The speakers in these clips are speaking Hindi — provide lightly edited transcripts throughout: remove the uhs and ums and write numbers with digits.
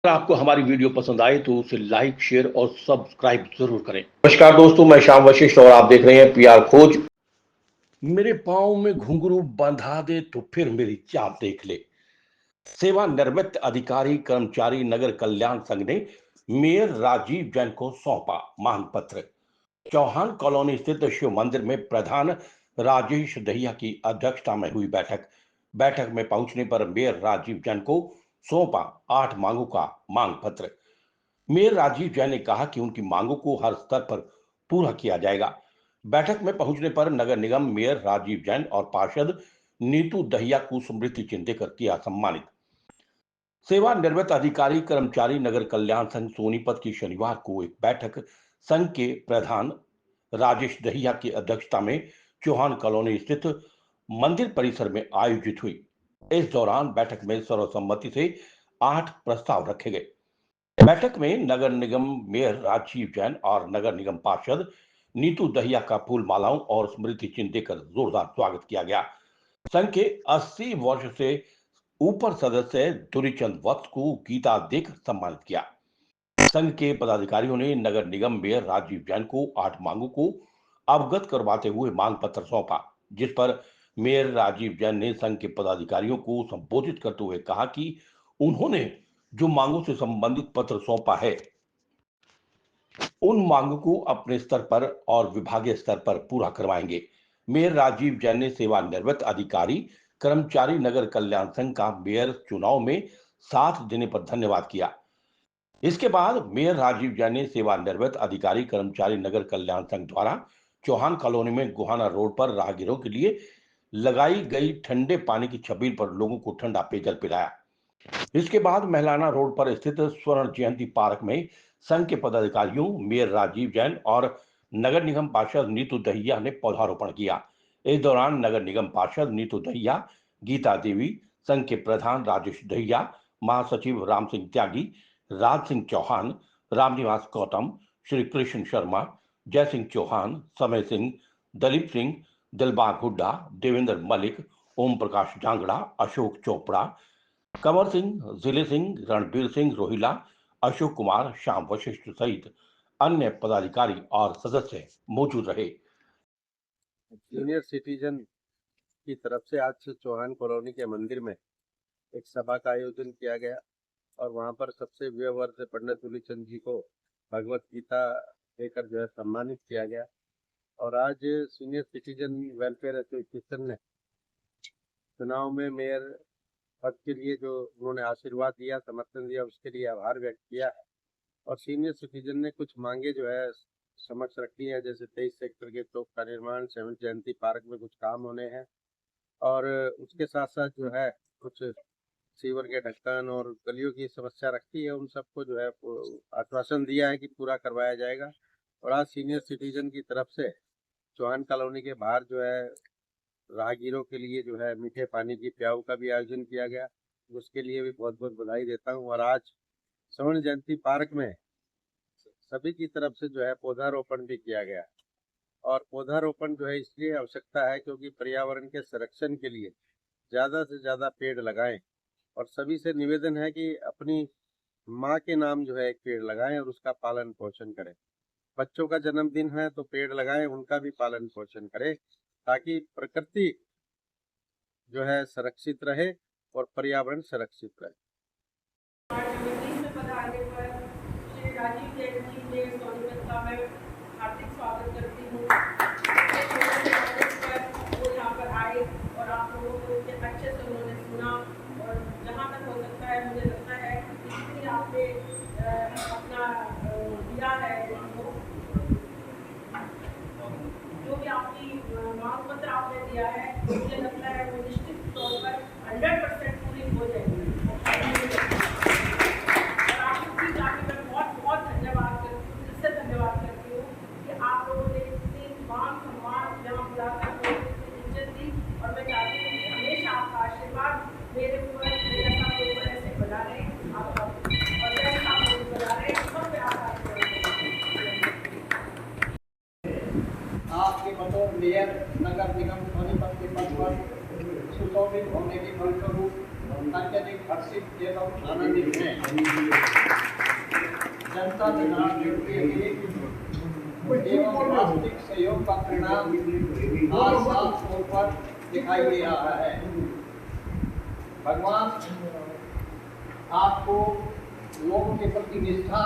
अगर आपको हमारी वीडियो पसंद आए तो उसे लाइक, शेयर और सब्सक्राइब जरूर करें। नमस्कार दोस्तों, मैं श्याम वशिष्ठ और आप देख रहे हैं पीआर खोज। मेरे पांव में घुंघरू बंधा दे तो फिर मेरी चाप देख ले। सेवानिवृत्त अधिकारी कर्मचारी नगर कल्याण संघ ने मेयर राजीव जैन को सौंपा मांग पत्र। चौहान कॉलोनी स्थित शिव मंदिर में प्रधान राजेश दहिया की अध्यक्षता में हुई बैठक में पहुंचने पर मेयर राजीव जैन को सौंपा 8 मांगों का मांग पत्र। मेयर राजीव जैन ने कहा कि उनकी मांगों को हर स्तर पर पूरा किया जाएगा। बैठक में पहुंचने पर नगर निगम मेयर राजीव जैन और पार्षद नीतू दहिया को स्मृति चिन्ह देकर किया सम्मानित। सेवानिवृत्त अधिकारी कर्मचारी नगर कल्याण संघ सोनीपत की शनिवार को एक बैठक संघ के प्रधान राजेश दहिया की अध्यक्षता में चौहान कॉलोनी स्थित मंदिर परिसर में आयोजित हुई। इस दौरान बैठक में सर्वसम्मति से 8 प्रस्ताव रखे गए। बैठक में नगर निगम मेयर राजीव जैन और नगर निगम पार्षद नीतू दहिया का फूल मालाओं और स्मृति चिन्ह देकर जोरदार स्वागत किया गया। संघ के 80 वर्ष से ऊपर सदस्य दुरीचंद वत्स को गीता देकर सम्मानित किया। संघ के पदाधिकारियों ने नगर निगम मेयर राजीव जैन को 8 मांगों को अवगत करवाते हुए मांग पत्र सौंपा, जिस पर मेयर राजीव जैन ने संघ के पदाधिकारियों को संबोधित करते हुए कहा कि उन्होंने जो मांगों से संबंधित पत्र सौंपा है उन मांगों को अपने स्तर पर और विभागीय स्तर पर पूरा करवाएंगे। मेयर राजीव जैन ने सेवानिवृत्त अधिकारी कर्मचारी नगर कल्याण संघ का मेयर चुनाव में साथ देने पर धन्यवाद किया। इसके बाद मेयर राजीव जैन ने सेवानिवृत्त अधिकारी कर्मचारी नगर कल्याण संघ द्वारा चौहान कॉलोनी में गोहाना रोड पर राहगीरों के लिए लगाई गई ठंडे पानी की छबील पर लोगों को ठंडा पेयजल पिलाया। इसके बाद महिलाना रोड पर स्थित स्वर्ण जयंती पार्क में संघ के पदाधिकारियों मेयर राजीव जैन और नगर निगम पार्षद नीतू दहिया ने पौधारोपण किया। इस दौरान नगर निगम पार्षद नीतू दहिया, गीता देवी, संघ के प्रधान राजेश दहिया, महासचिव राम सिंह त्यागी, राज सिंह चौहान, रामनिवास गौतम, श्री कृष्ण शर्मा, जय सिंह चौहान, समय सिंह, दलीप सिंह, दिलबाग हुड्डा, देवेंद्र मलिक, ओम प्रकाश जांगड़ा, अशोक चोपड़ा, कंवर सिंह, जिले सिंह, रणबीर सिंह रोहिला, अशोक कुमार, श्याम वशिष्ठ सहित अन्य पदाधिकारी और सदस्य मौजूद रहे। सीनियर सिटीजन की तरफ से आज से चौहान कॉलोनी के मंदिर में एक सभा का आयोजन किया गया और वहां पर सबसे व्यवहार पंडित दुलीचंद जी को भगवत गीता देकर जो है सम्मानित किया गया। और आज सीनियर सिटीजन वेलफेयर एसोसिएशन ने चुनाव में मेयर पद के लिए जो उन्होंने आशीर्वाद दिया, समर्थन दिया, उसके लिए आभार व्यक्त किया है। और सीनियर सिटीजन ने कुछ मांगे जो है समक्ष रखी है, जैसे 23 सेक्टर के चौक का निर्माण, सेवन जयंती पार्क में कुछ काम होने हैं और उसके साथ साथ जो है कुछ सीवर के ढक्कन और गलियों की समस्या रखी है, उन सबको जो है आश्वासन दिया है कि पूरा करवाया जाएगा। और आज सीनियर सिटीजन की तरफ से चौहान कॉलोनी के बाहर जो है राहगीरों के लिए जो है मीठे पानी की प्याऊ का भी आयोजन किया गया, उसके लिए भी बहुत बहुत बधाई देता हूँ। और आज स्वर्ण जयंती पार्क में सभी की तरफ से जो है पौधारोपण भी किया गया। और पौधारोपण जो है इसलिए आवश्यकता है क्योंकि पर्यावरण के संरक्षण के लिए ज़्यादा से ज़्यादा पेड़ लगाएं। और सभी से निवेदन है कि अपनी माँ के नाम जो है एक पेड़ लगाएं और उसका पालन पोषण करें। बच्चों का जन्मदिन है तो पेड़ लगाएं, उनका भी पालन पोषण करें, ताकि प्रकृति जो है सुरक्षित रहे और पर्यावरण सुरक्षित रहे। राजीव जैन जी ने सोनीपत का मैं हार्दिक स्वागत करती हूँ। वो यहाँ पर आए और आप लोगों को इतने अच्छे से उन्होंने सुना और जहाँ तक हो सकता है मुझे लगता है इसलिए आपने अपना दिया है उनको, जो भी आपकी मांग पत्र आपने दिया है, मुझे लगता है वो निश्चित तौर पर 100% पूरी हो जाएगी। मेरे ऊपर मेरे साथ ऊपर ऐसे बना रहे आपका और जैसे आप लोग बना रहे हैं सब आपके बतौर मेयर नगर निगम सोनीपत के पद पर सुशोभित होने की फलस्वरूप अत्यधिक हर्षित एवं आनंदित हैं। जनता जनार्दन के एवं वास्तविक सहयोग का परिणाम आज साफ तौर पर दिखाई दे रहा है। भगवान आपको लोगों के प्रति निष्ठा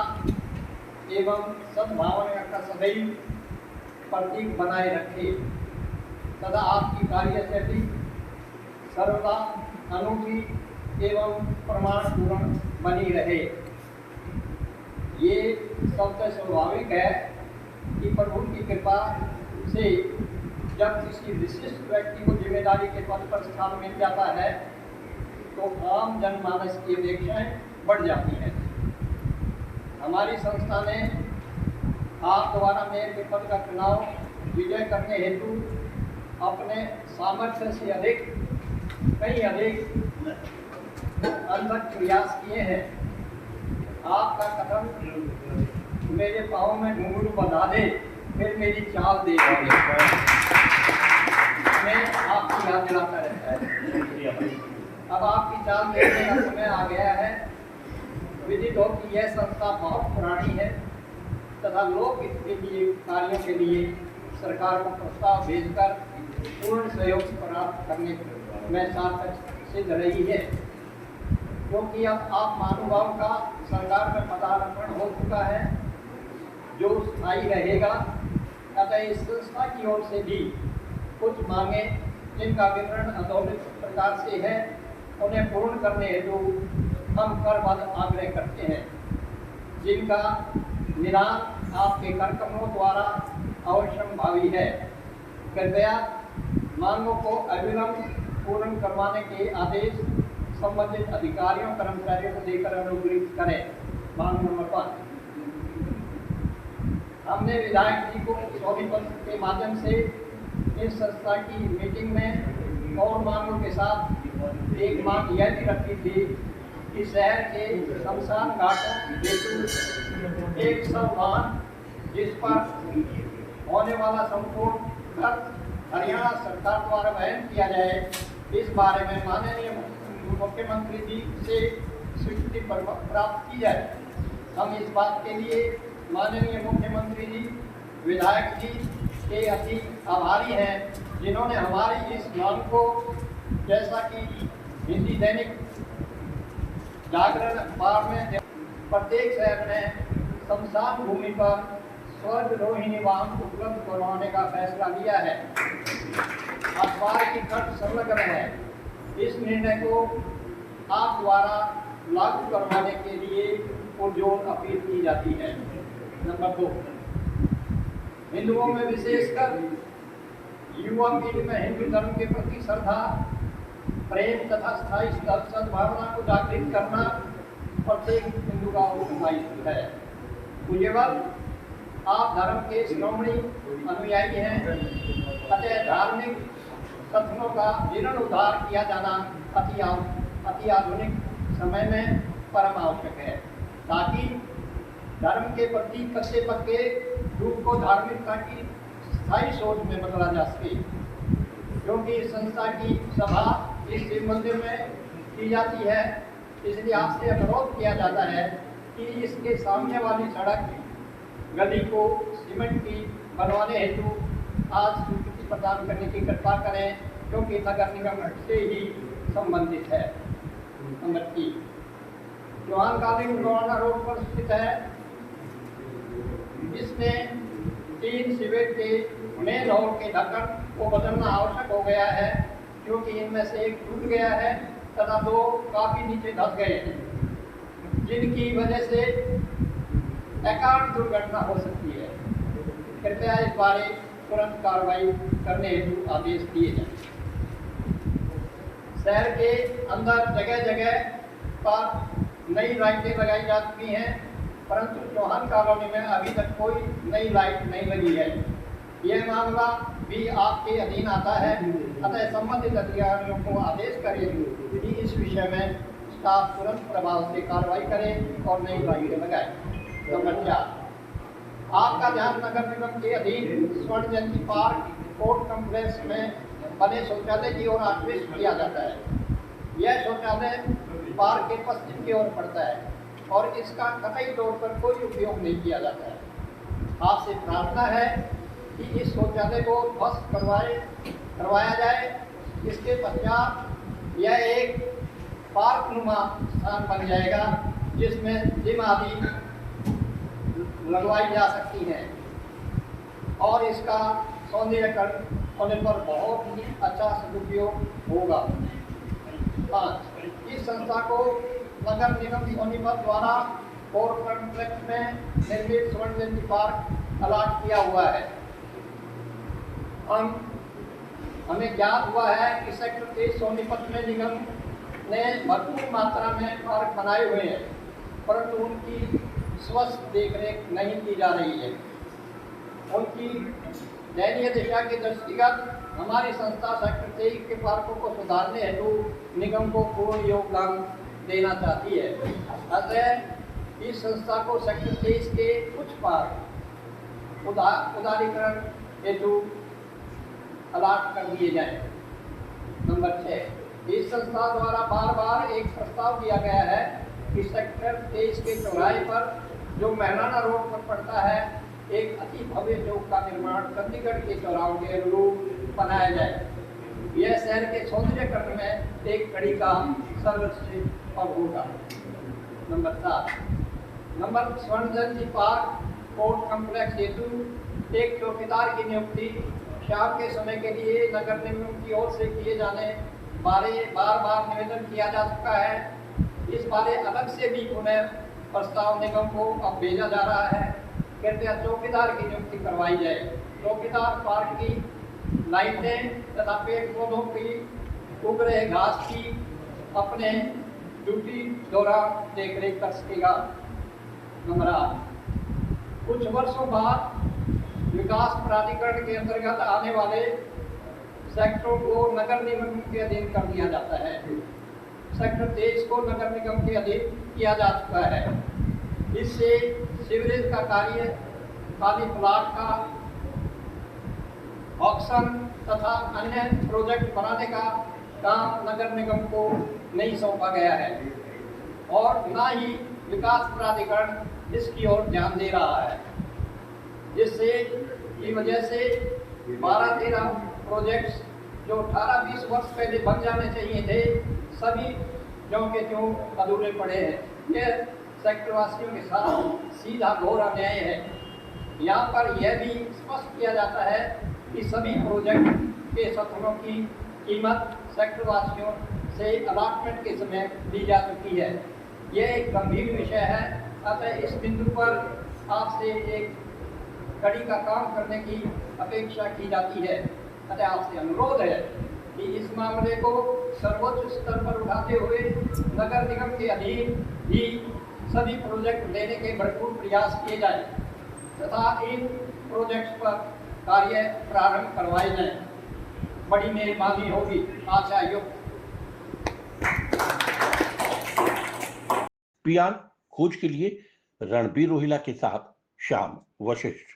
एवं सद्भावना का सदैव प्रतीक बनाए रखे तथा आपकी कार्यशैली सर्वदा अनूठी एवं प्रमाणपूर्ण बनी रहे। ये सबसे स्वाभाविक है कि प्रभु की कृपा से जब किसी विशिष्ट व्यक्ति को जिम्मेदारी के पद पर स्थान मिल जाता है तो आम जनमानस की अपेक्षाएं बढ़ जाती हैं। हमारी संस्था ने आप द्वारा मेयर के पद का चुनाव विजय करने हेतु अपने सामर्थ्य से अधिक कई अधिक अनवरत प्रयास किए हैं। आपका कथन मेरे पाँव में घुंघरू बंधा दे फिर मेरी चाल दे मैं आपकी याद दिलाता रहता है। अब आपकी चाल देखने का समय आ गया है। विदित हो कि यह संस्था बहुत पुरानी है तथा लोक हित के लिए कार्यों के लिए सरकार को प्रस्ताव भेजकर पूर्ण सहयोग प्राप्त करने में सार्थक सिद्ध रही है, क्योंकि अब आप महानुभाव का सरकार में पदार्पण हो चुका है जो स्थायी रहेगा। अतः इस संस्था की ओर से भी कुछ मांगे जिनका विवरण अधोलित प्रकार से है उन्हें पूर्ण करने हेतु हम करबद्ध आग्रह करते हैं, जिनका निदान आपके कार्यक्रमों द्वारा अवश्यंभावी है। कृपया मांगों को अविलंब पूर्ण करवाने के आदेश संबंधित अधिकारियों कर्मचारियों को देकर अनुग्रहित करें। मांग नंबर 5, हमने विधायक जी को सौदी पत्र के माध्यम से इस संस्था की मीटिंग में और मांगों के साथ एक मांग यह भी रखी थी कि शहर के शमशान घाटों हेतु एक सम्मान जिस पर होने वाला संपूर्ण खर्च हरियाणा सरकार द्वारा वहन किया जाए, इस बारे में माननीय मुख्यमंत्री जी से स्वीकृति प्राप्त की जाए। हम इस बात के लिए माननीय मुख्यमंत्री जी, विधायक जी के अति आभारी हैं, जिन्होंने हमारी इस मांग को, जैसा कि हिंदी दैनिक जागरण अखबार में प्रत्येक शहर में शमशान भूमि पर स्वर्ग रोहिणी वाहन उपलब्ध करवाने का फैसला लिया है। अखबार की खर्च संलग्न है। इस निर्णय को आप द्वारा लागू करवाने के लिए पुरजोर अपील की जाती है। नंबर 2, हिंदुओं में विशेषकर युवा पीढ़ी में हिंदू धर्म के प्रति श्रद्धा, प्रेम तथा स्थायी सद्भावना को जागृत करना प्रत्येक हिंदू का उत्तरदायित्व है। पूज्यवर, आप धर्म के शिरोमणि अनुयायी हैं, अतः धार्मिक कथनों का जीर्णोद्धार किया जाना अति आधुनिक समय में परम आवश्यक है, ताकि धर्म के प्रति कच्चे पक्के रूप को धार्मिकता की स्थायी सोच में बदला जा सके। क्योंकि इस संस्था की सभा इस शिव मंदिर में की जाती है, इसलिए आपसे अनुरोध किया जाता है कि इसके सामने वाली सड़क गली को सीमेंट की बनवाने हेतु आज स्वीकृति प्रदान करने की कृपा करें, क्योंकि नगर निगम से ही संबंधित है। Number 3, Chauhan colony governor road पर स्थित है। इसमें 3 सीवेज के मेन हॉल के ढक्कन को बदलना आवश्यक हो गया है, क्योंकि इनमें से एक टूट गया है तथा 2 काफी नीचे धस गए हैं, जिनकी वजह से अकारण दुर्घटना हो सकती है। कृपया इस बारे तुरंत कार्रवाई करने हेतु आदेश दिए जाएं। शहर के अंदर जगह जगह पर नई लाइटें लगाई जा चुकी हैं, परंतु चौहान कॉलोनी में अभी तक कोई नई लाइट नहीं लगी है। यह मामला भी आपके अधीन आता है, अतः संबंधित अधिकारियों को आदेश करें कि इस विषय में स्टाफ तुरंत प्रभाव से कार्रवाई करें और नई लाइटें लगाएं। नंबर 4, आपका ध्यान नगर निगम के अधीन स्वर्ण जयंती पार्क कोर्ट कॉम्प्लेक्स में बने शौचालय की ओर आकृष्ट किया जाता है। यह शौचालय पार्क के पश्चिम की ओर पड़ता है और इसका कतई तौर पर कोई उपयोग नहीं किया जाता है। आपसे प्रार्थना है कि इस शौचालय को ध्वस्त करवाया जाए। इसके पश्चात यह एक पार्क नुमा स्थान बन जाएगा जिसमें जिम आदि लगवाई जा सकती हैं और इसका सौंदर्यकरण होने पर बहुत ही अच्छा सदुपयोग होगा। 5. इस संस्था को नगर निगम सोनीपत द्वारा कोर कॉम्प्लेक्स में निर्मित स्वर्ण जयंती पार्क अलॉट किया हुआ है। हमें ज्ञात हुआ है कि सेक्टर 23 सोनीपत में निगम ने भरपूर मात्रा में पार्क बनाए हुए हैं, परंतु उनकी स्वस्थ देखरेख नहीं की जा रही है। उनकी दयनीय दिशा के दृष्टिगत हमारी संस्था सेक्टर 23 के पार्कों को सुधारने हेतु निगम को पूर्ण योगदान देना चाहती है। अतः इस संस्था को सेक्टर 23 के कुछ पार्क उदारीकरण हेतु अलॉट कर दिए जाएं। नंबर 6, इस संस्था द्वारा बार बार एक प्रस्ताव दिया गया है कि सेक्टर 23 के चौराहे पर जो महराना रोड पर पड़ता है एक अति भव्य चौक का निर्माण चंडीगढ़ के चौराहों के अनुरूप बनाया जाए। यह शहर के सौंदर्यकरण में एक कड़ी का सर्वश्रेष्ठ और होगा। नंबर 7, स्वर्ण जयंती पार्क कोर्ट कॉम्प्लेक्स हेतु एक चौकीदार की नियुक्ति शाम के समय के लिए नगर निगम की ओर से किए जाने बारे बार निवेदन किया जा चुका है। इस बारे अलग से भी पुनः प्रस्ताव निगम को अब भेजा जा रहा है। कृपया चौकीदार की नियुक्ति करवाई जाए। चौकीदार पार्क की लाइटें तथा पेड़ पौधों की उग रहे घास की अपने ड्यूटी दौरान देखरेख कर सकेगा। नंबर 8, कुछ वर्षों बाद विकास प्राधिकरण के अंतर्गत आने वाले सेक्टरों को नगर निगम के अधीन कर दिया जाता है। सेक्टर 23 को नगर निगम के अधीन किया जा चुका है। इससे सीवरेज का कार्य, खाली प्लाट का ऑक्शन तथा अन्य प्रोजेक्ट बनाने का काम नगर निगम को नहीं सौंपा गया है और न ही विकास प्राधिकरण इसकी ओर ध्यान दे रहा है, जिससे की वजह से 12-13 प्रोजेक्ट्स जो 18-20 वर्ष पहले बन जाने चाहिए थे सभी ज्यों के त्यों अधूरे पड़े हैं। यह सेक्टर वासियों के साथ सीधा घोर अन्याय है। यहाँ पर यह भी स्पष्ट किया जाता है कि सभी प्रोजेक्ट के सत्रों की कीमत सेक्टर वासियों से अलॉटमेंट के समय दी जा चुकी है। यह एक गंभीर विषय है। अतः इस बिंदु पर आपसे एक कड़ी का काम करने की अपेक्षा की जाती है। अतः आपसे अनुरोध है कि इस मामले को सर्वोच्च स्तर पर उठाते हुए नगर निगम के अधीन ही सभी प्रोजेक्ट लेने के भरपूर प्रयास किए जाए तथा इन प्रोजेक्ट्स पर कार्य प्रारंभ करवाए जाए। बड़ी मेहरबानी होगी। आशा युक्त। पीआर खोज के लिए रणबीर रोहिला के साथ श्याम वशिष्ठ।